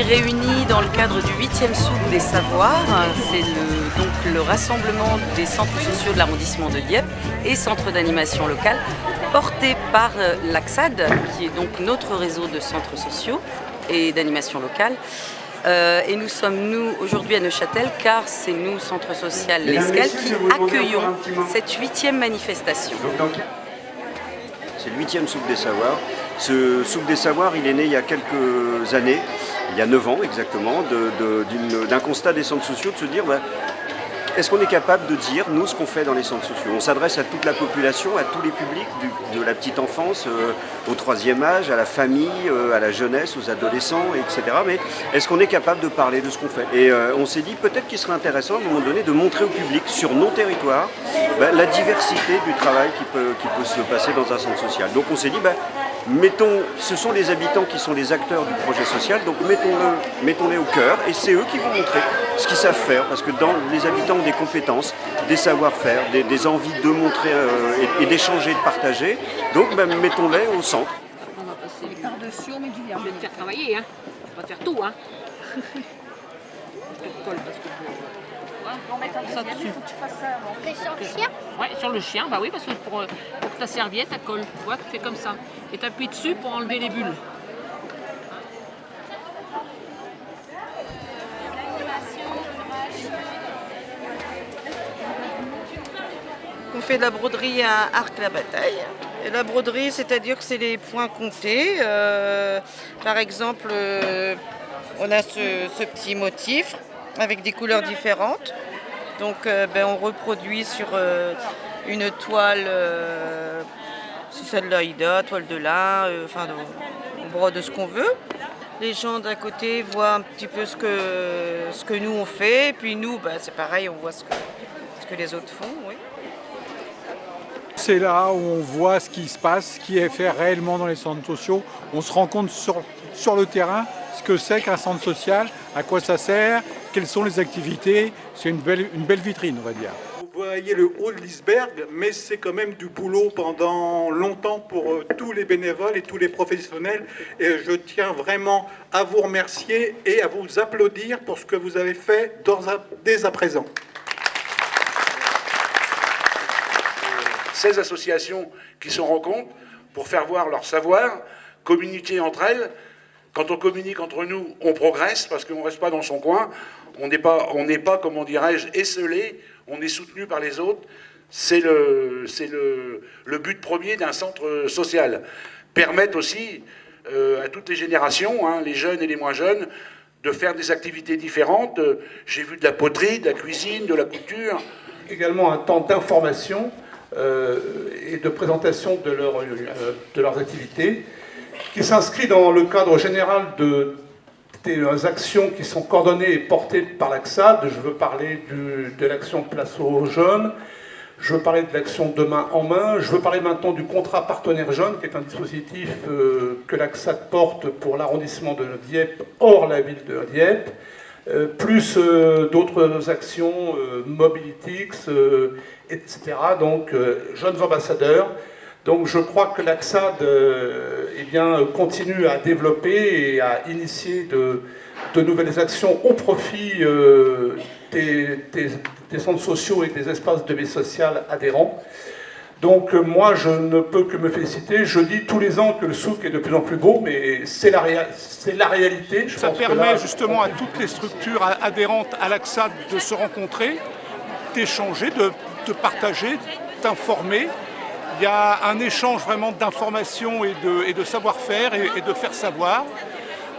réunis dans le cadre du 8e Souk des Savoirs. C'est donc le rassemblement des centres sociaux de l'arrondissement de Dieppe et centres d'animation locale porté par l'AXAD, qui est donc notre réseau de centres sociaux et d'animation locale. Et nous sommes, aujourd'hui à Neuchâtel, car c'est nous, Centre Social L'Escale, qui accueillons cette 8e manifestation. C'est le 8e Souk des Savoirs. Ce Souk des Savoirs, il est né il y a quelques années, il y a 9 ans exactement, d'un constat des centres sociaux, de se dire est-ce qu'on est capable de dire, nous, ce qu'on fait dans les centres sociaux? On s'adresse à toute la population, à tous les publics, de la petite enfance au 3e âge, à la famille, à la jeunesse, aux adolescents, etc. Mais est-ce qu'on est capable de parler de ce qu'on fait? Et on s'est dit peut-être qu'il serait intéressant à un moment donné de montrer au public, sur nos territoires, la diversité du travail qui peut se passer dans un centre social. Donc on s'est dit, ce sont les habitants qui sont les acteurs du projet social, donc mettons-les au cœur, et c'est eux qui vont montrer ce qu'ils savent faire, parce que les habitants ont des compétences, des savoir-faire, des envies de montrer et d'échanger, de partager, donc mettons-les au centre. On va passer par-dessus, on met du verre. Je vais te faire travailler, hein. On va faire tout, hein. Je te colle parce que on met ça dessus. Il faut que tu fasses ça avant. C'est sur le chien? Ouais, sur le chien, bah oui, parce que pour que ta serviette, elle colle. Tu vois, tu fais comme ça. Et tu appuies dessus pour enlever les bulles. On fait de la broderie à Arc-la-Bataille. Et la broderie, c'est-à-dire que c'est les points comptés. Par exemple, on a ce petit motif avec des couleurs différentes. Donc on reproduit sur une toile, c'est celle d'Aïda, toile de lin, on brode ce qu'on veut. Les gens d'à côté voient un petit peu ce que nous on fait, et puis nous, c'est pareil, on voit ce que les autres font. Oui. C'est là où on voit ce qui se passe, ce qui est fait réellement dans les centres sociaux. On se rend compte sur le terrain ce que c'est qu'un centre social, à quoi ça sert, quelles sont les activités. C'est une belle vitrine, on va dire. Vous voyez le haut de l'iceberg, mais c'est quand même du boulot pendant longtemps pour tous les bénévoles et tous les professionnels. Et je tiens vraiment à vous remercier et à vous applaudir pour ce que vous avez fait dès à présent. 16 associations qui se rencontrent pour faire voir leur savoir, communiquer entre elles. Quand on communique entre nous, on progresse parce qu'on ne reste pas dans son coin. On n'est pas, comment dirais-je, esseulé. On est soutenu par les autres. C'est le but premier d'un centre social. Permettre aussi à toutes les générations, les jeunes et les moins jeunes, de faire des activités différentes. J'ai vu de la poterie, de la cuisine, de la couture. Également un temps d'information et de présentation de leurs activités, qui s'inscrit dans le cadre général des actions qui sont coordonnées et portées par l'AXAD. Je veux parler de l'action Place aux jeunes, je veux parler de l'action de main en main, je veux parler maintenant du contrat partenaire jeune, qui est un dispositif que l'AXAD porte pour l'arrondissement de Dieppe, hors la ville de Dieppe, plus d'autres actions, Mobilitix, etc. Donc, jeunes ambassadeurs. Donc, je crois que l'AXAD continue à développer et à initier de nouvelles actions au profit des centres sociaux et des espaces de vie sociale adhérents. Donc moi, je ne peux que me féliciter. Je dis tous les ans que le souk est de plus en plus beau, mais c'est la réalité. Ça permet justement à toutes les structures adhérentes à l'AXAD de se rencontrer, d'échanger, de partager, d'informer. Il y a un échange vraiment d'informations et de savoir-faire et de faire savoir.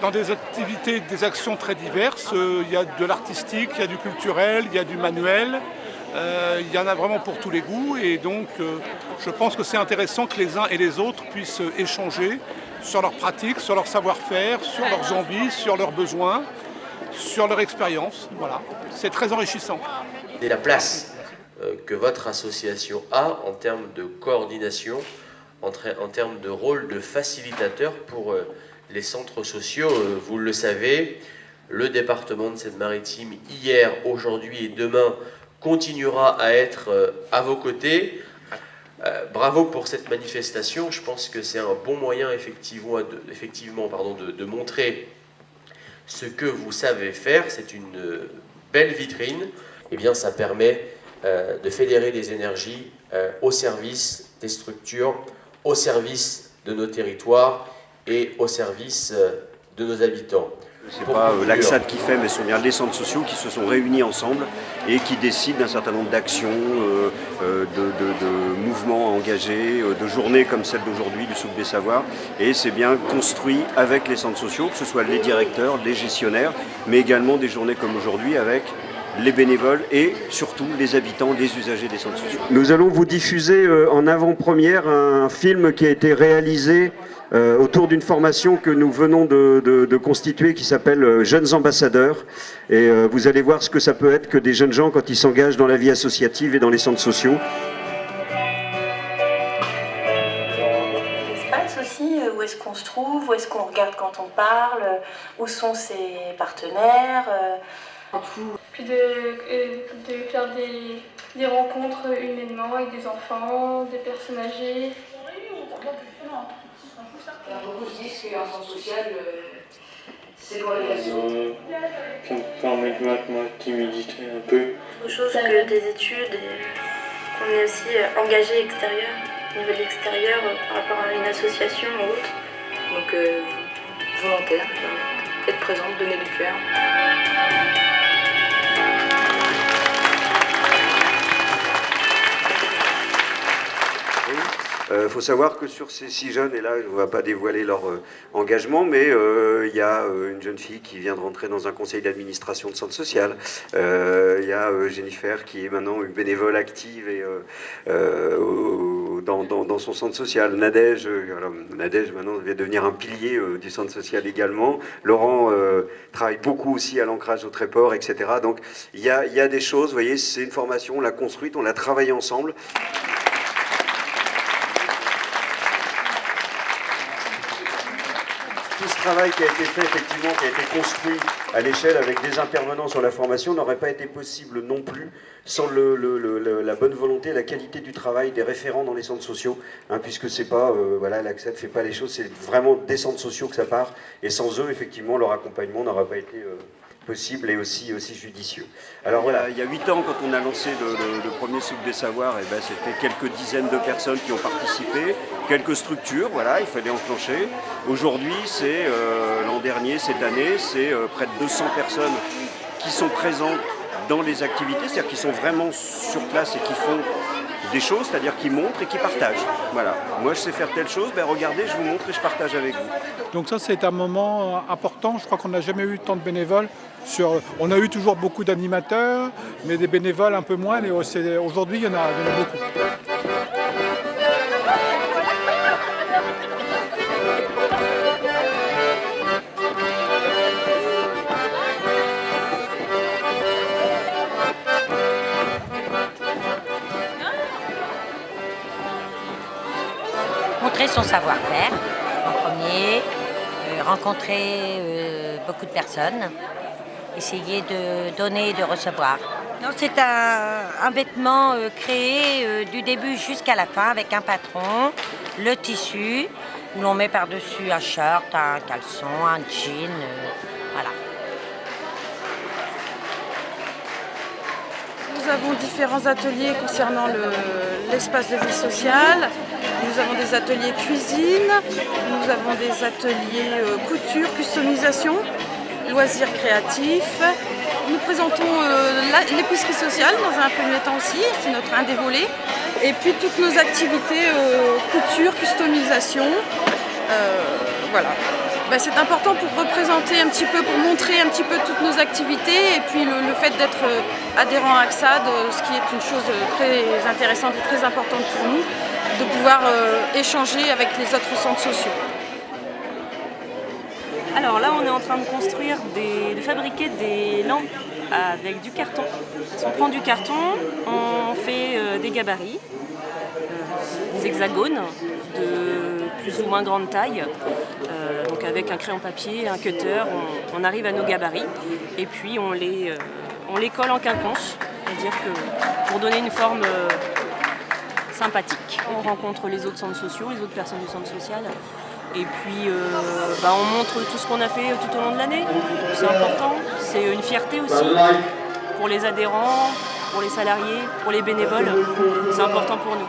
Dans des activités, des actions très diverses, il y a de l'artistique, il y a du culturel, il y a du manuel. Il y en a vraiment pour tous les goûts et donc je pense que c'est intéressant que les uns et les autres puissent échanger sur leurs pratiques, sur leur savoir-faire, sur leurs envies, sur leurs besoins, sur leur expérience. Voilà, c'est très enrichissant. Et la place que votre association a en termes de coordination, en termes de rôle de facilitateur pour les centres sociaux, vous le savez, le département de Seine-Maritime, hier, aujourd'hui et demain, continuera à être à vos côtés. Bravo pour cette manifestation. Je pense que c'est un bon moyen effectivement de montrer ce que vous savez faire, c'est une belle vitrine. Eh bien, ça permet de fédérer des énergies au service des structures, au service de nos territoires et au service de nos habitants. C'est pas l'AXAD qui fait, mais ce sont bien les centres sociaux qui se sont réunis ensemble et qui décident d'un certain nombre d'actions, de mouvements engagés, de journées comme celle d'aujourd'hui du Souk des Savoirs. Et c'est bien construit avec les centres sociaux, que ce soit les directeurs, les gestionnaires, mais également des journées comme aujourd'hui avec les bénévoles et surtout les habitants, les usagers des centres sociaux. Nous allons vous diffuser en avant-première un film qui a été réalisé autour d'une formation que nous venons de constituer qui s'appelle Jeunes Ambassadeurs. Et vous allez voir ce que ça peut être que des jeunes gens quand ils s'engagent dans la vie associative et dans les centres sociaux. L'espace aussi, où est-ce qu'on se trouve, où est-ce qu'on regarde quand on parle, où sont ses partenaires. Puis de faire des rencontres humainement avec des enfants, des personnes âgées. Beaucoup se disent qu'un centre social, c'est pour les relations. Ça me permet de mettre ma timidité un peu. Autre chose que des études et qu'on est aussi engagé extérieur, au niveau de l'extérieur, par rapport à une association ou autre. Donc volontaire, être présente, donner du cœur. Il faut savoir que sur ces 6 jeunes, et là on ne va pas dévoiler leur engagement, mais il y a une jeune fille qui vient de rentrer dans un conseil d'administration de centre social. Il y a Jennifer qui est maintenant une bénévole active et, dans son centre social. Nadège, Nadège maintenant vient devenir un pilier du centre social également. Laurent travaille beaucoup aussi à l'ancrage au Tréport, etc. Donc il y a des choses, vous voyez, c'est une formation, on l'a construite, on l'a travaillée ensemble. Tout ce travail qui a été fait, effectivement, qui a été construit à l'échelle avec des intervenants sur la formation n'aurait pas été possible non plus sans la bonne volonté et la qualité du travail des référents dans les centres sociaux, hein, puisque c'est pas, voilà, l'AXAD ne fait pas les choses, c'est vraiment des centres sociaux que ça part, et sans eux, effectivement, leur accompagnement n'aurait pas été possible et aussi judicieux. Alors voilà, il y a 8 ans, quand on a lancé le premier Souk des Savoirs, eh ben, c'était quelques dizaines de personnes qui ont participé, quelques structures, voilà, il fallait enclencher. Aujourd'hui, c'est l'an dernier, cette année, c'est près de 200 personnes qui sont présentes dans les activités, c'est-à-dire qui sont vraiment sur place et qui font des choses, c'est-à-dire qui montrent et qui partagent. Voilà. Moi, je sais faire telle chose, ben regardez, je vous montre et je partage avec vous. Donc ça, c'est un moment important. Je crois qu'on n'a jamais eu tant de bénévoles. On a eu toujours beaucoup d'animateurs, mais des bénévoles un peu moins. Mais aujourd'hui, il y en a beaucoup. Montrer son savoir-faire en premier, rencontrer beaucoup de personnes, essayer de donner et de recevoir. C'est un vêtement créé du début jusqu'à la fin avec un patron, le tissu, où l'on met par-dessus un short, un caleçon, un jean, voilà. Nous avons différents ateliers concernant l'espace de vie sociale. Nous avons des ateliers cuisine, nous avons des ateliers couture, customisation, loisirs créatifs. Nous présentons l'épicerie sociale dans un premier temps aussi, c'est un des volets. Et puis toutes nos activités couture, customisation, voilà. C'est important pour représenter un petit peu, pour montrer un petit peu toutes nos activités et puis le fait d'être adhérent à AXAD, ce qui est une chose très intéressante et très importante pour nous, de pouvoir échanger avec les autres centres sociaux. Alors là, on est en train de construire, de fabriquer des lampes avec du carton. On prend du carton, on fait des gabarits, des hexagones de plus ou moins grande taille. Donc avec un crayon papier, un cutter, on arrive à nos gabarits et puis on les colle en quinconce, c'est-à-dire que pour donner une forme sympathique. On rencontre les autres centres sociaux, les autres personnes du centre social Et puis on montre tout ce qu'on a fait tout au long de l'année. C'est important, c'est une fierté aussi pour les adhérents, pour les salariés, pour les bénévoles. C'est important pour nous.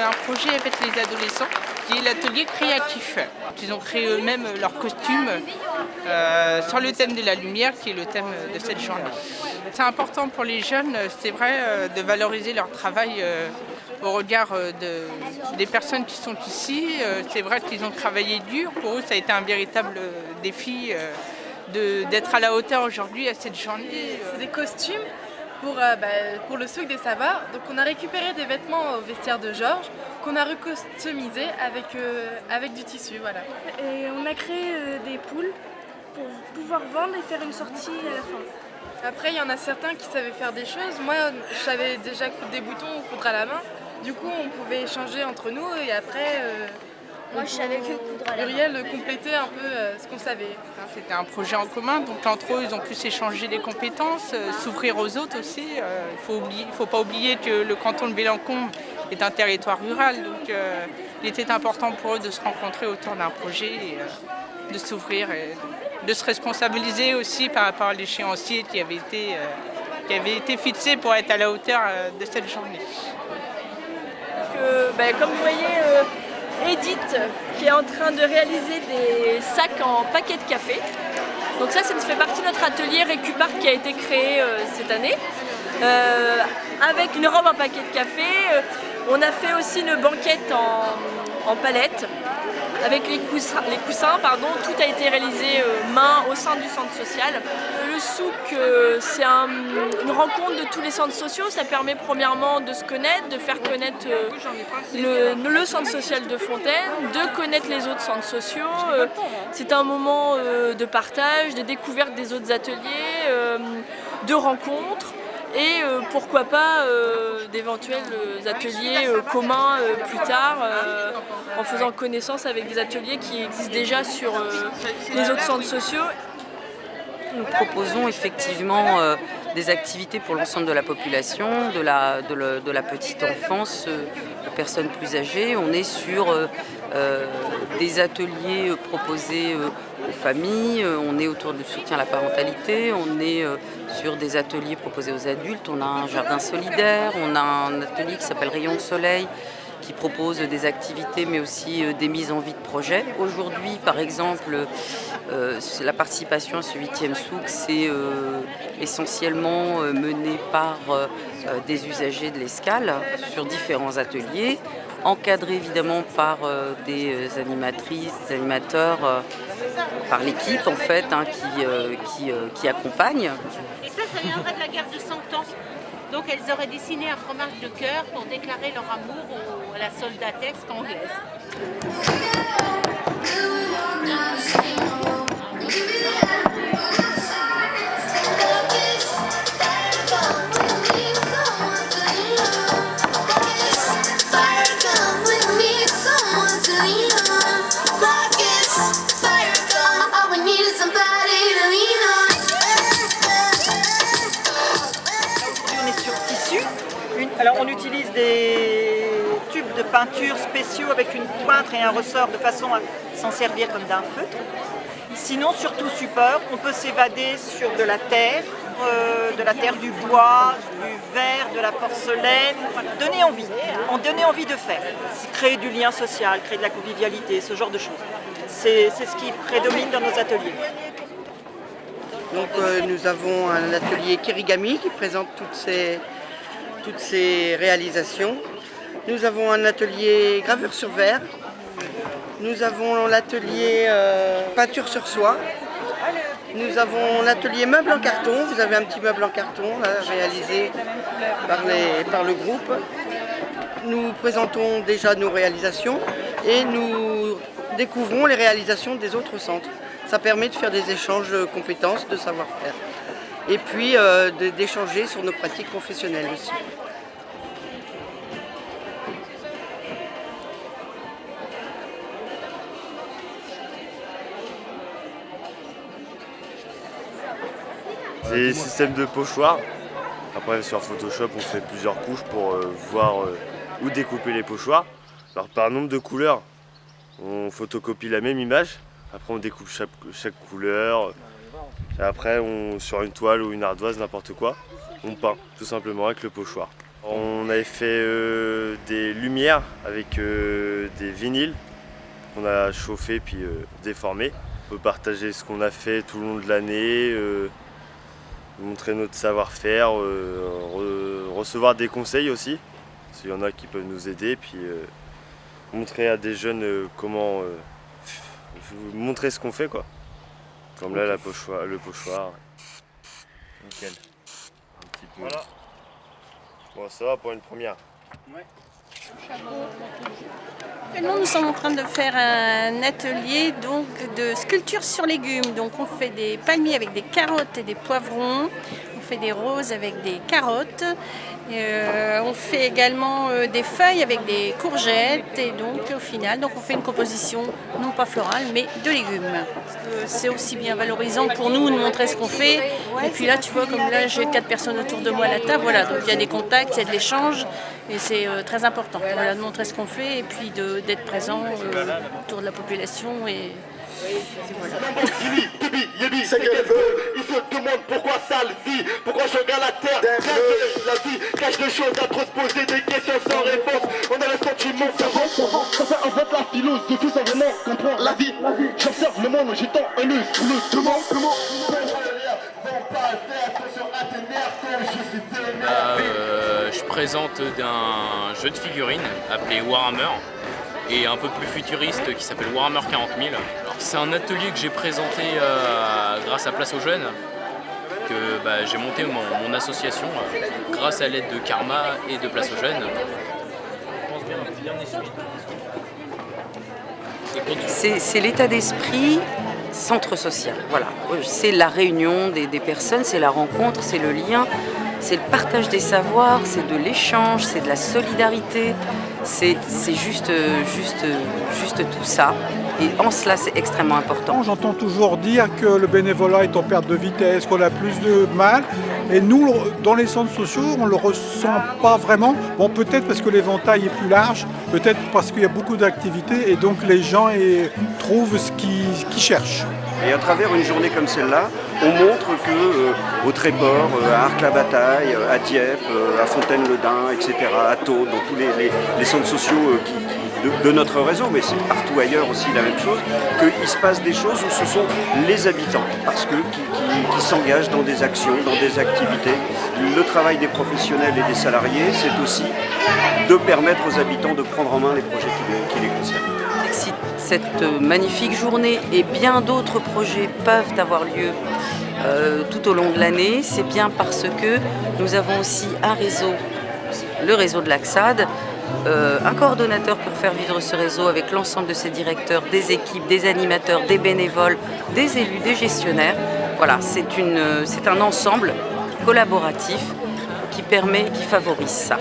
Un projet avec les adolescents qui est l'atelier créatif. Ils ont créé eux-mêmes leurs costumes sur le thème de la lumière qui est le thème de cette journée. C'est important pour les jeunes, c'est vrai, de valoriser leur travail au regard des personnes qui sont ici. C'est vrai qu'ils ont travaillé dur, pour eux ça a été un véritable défi d'être à la hauteur aujourd'hui à cette journée. C'est des costumes pour le souk des Savoirs. Donc on a récupéré des vêtements au vestiaire de Georges qu'on a recustomisés avec du tissu. Voilà. Et on a créé des poules pour pouvoir vendre et faire une sortie à la fin. Après il y en a certains qui savaient faire des choses. Moi je savais déjà coudre des boutons ou coudre à la main. Du coup on pouvait échanger entre nous et après moi je savais que coudre à la main. Muriel complétait un peu ce qu'on savait. C'était un projet en commun, donc entre eux ils ont pu s'échanger des compétences, s'ouvrir aux autres aussi. Il ne faut pas oublier que le canton de Bellencombe est un territoire rural, donc il était important pour eux de se rencontrer autour d'un projet et de s'ouvrir et de se responsabiliser aussi par rapport à l'échéancier qui avait été fixé pour être à la hauteur de cette journée. Comme vous voyez, Edith qui est en train de réaliser des sacs en paquets de café. Donc ça fait partie de notre atelier Récupart qui a été créé cette année. Avec une robe en paquet de café, on a fait aussi une banquette en palette. Avec les coussins, tout a été réalisé main au sein du centre social. Le souk, c'est une rencontre de tous les centres sociaux. Ça permet premièrement de se connaître, de faire connaître le centre social de Fontaine, de connaître les autres centres sociaux. C'est un moment de partage, de découverte des autres ateliers, de rencontres. Et pourquoi pas d'éventuels ateliers communs plus tard, en faisant connaissance avec des ateliers qui existent déjà sur les autres centres sociaux. Nous proposons effectivement des activités pour l'ensemble de la population, de la petite enfance, aux personnes plus âgées. On est sur des ateliers proposés aux familles, on est autour du soutien à la parentalité, on est sur des ateliers proposés aux adultes, on a un jardin solidaire, on a un atelier qui s'appelle Rayon de Soleil, qui propose des activités mais aussi des mises en vie de projets. Aujourd'hui, par exemple, la participation à ce 8e souk, c'est essentiellement mené par des usagers de l'Escale sur différents ateliers, encadré évidemment par des animatrices, des animateurs, par l'équipe en fait, qui accompagne. Et ça viendrait de la guerre de 100 ans. Donc elles auraient dessiné un fromage de cœur pour déclarer leur amour à la soldatesque anglaise. Alors on utilise des tubes de peinture spéciaux avec une pointe et un ressort de façon à s'en servir comme d'un feutre. Sinon, sur tout support, on peut s'évader sur de la terre, du bois, du verre, de la porcelaine. Donner envie de faire. Créer du lien social, créer de la convivialité, ce genre de choses. C'est ce qui prédomine dans nos ateliers. Donc nous avons un atelier Kirigami qui présente toutes ces réalisations. Nous avons un atelier gravure sur verre. Nous avons l'atelier peinture sur soie. Nous avons l'atelier meuble en carton. Vous avez un petit meuble en carton là, réalisé par le groupe. Nous présentons déjà nos réalisations et nous découvrons les réalisations des autres centres. Ça permet de faire des échanges de compétences, de savoir-faire. Et puis d'échanger sur nos pratiques professionnelles aussi. C'est le système de pochoir. Après sur Photoshop on fait plusieurs couches pour voir où découper les pochoirs. Alors par nombre de couleurs, on photocopie la même image. Après on découpe chaque couleur. Et après sur une toile ou une ardoise, n'importe quoi, on peint tout simplement avec le pochoir. On avait fait des lumières avec des vinyles qu'on a chauffé puis déformé. On peut partager ce qu'on a fait tout le long de l'année. Montrer notre savoir-faire, recevoir des conseils aussi, parce qu'il y en a qui peuvent nous aider, puis montrer à des jeunes comment montrer ce qu'on fait quoi. Comme là le pochoir. Nickel. Un petit peu. Voilà. Bon ça va pour une première. Ouais. Actuellement, nous sommes en train de faire un atelier donc, de sculpture sur légumes. Donc, on fait des palmiers avec des carottes et des poivrons. On fait des roses avec des carottes. On fait également des feuilles avec des courgettes. Et donc, au final, on fait une composition non pas florale, mais de légumes. C'est aussi bien valorisant pour nous de montrer ce qu'on fait. Et puis là, tu vois, comme là, j'ai 4 personnes autour de moi à la table. Voilà, donc il y a des contacts, il y a de l'échange. Et c'est très important voilà, de montrer ce qu'on fait et puis d'être présent autour de la population. Et voilà. C'est qu'elle veut, il se demande pourquoi ça le vit, pourquoi je regarde la terre, la vie cache des choses à trop se poser des questions sans réponse, on a le sentiment, ça fait en fait la philosophie sans vraiment comprendre la vie, j'observe le monde, j'ai tant un œil sur le demande, je présente d'un jeu de figurines appelé Warhammer et un peu plus futuriste qui s'appelle Warhammer 40 000. C'est un atelier que j'ai présenté grâce à Place aux Jeunes, que j'ai monté mon association grâce à l'aide de Karma et de Place aux Jeunes. C'est l'état d'esprit centre social, voilà. C'est la réunion des personnes, c'est la rencontre, c'est le lien, c'est le partage des savoirs, c'est de l'échange, c'est de la solidarité, c'est juste tout ça. Et en cela, c'est extrêmement important. J'entends toujours dire que le bénévolat est en perte de vitesse, qu'on a plus de mal. Et nous, dans les centres sociaux, on ne le ressent pas vraiment. Bon, peut-être parce que l'éventail est plus large, peut-être parce qu'il y a beaucoup d'activités et donc les gens trouvent ce qu'ils cherchent. Et à travers une journée comme celle-là, on montre que au Tréport, à Arques-la-Bataille, à Dieppe, à Fontaine-le-Dain, etc., à Taude, dans tous les centres sociaux de notre réseau, mais c'est partout ailleurs aussi la même chose, qu'il se passe des choses où ce sont les habitants, parce que qui s'engagent dans des actions, dans des activités. Le travail des professionnels et des salariés, c'est aussi de permettre aux habitants de prendre en main les projets qui les concernent. Si cette magnifique journée et bien d'autres projets peuvent avoir lieu tout au long de l'année, c'est bien parce que nous avons aussi un réseau, le réseau de l'AXAD, un coordonnateur pour faire vivre ce réseau avec l'ensemble de ses directeurs, des équipes, des animateurs, des bénévoles, des élus, des gestionnaires. Voilà, c'est un ensemble collaboratif qui favorise ça.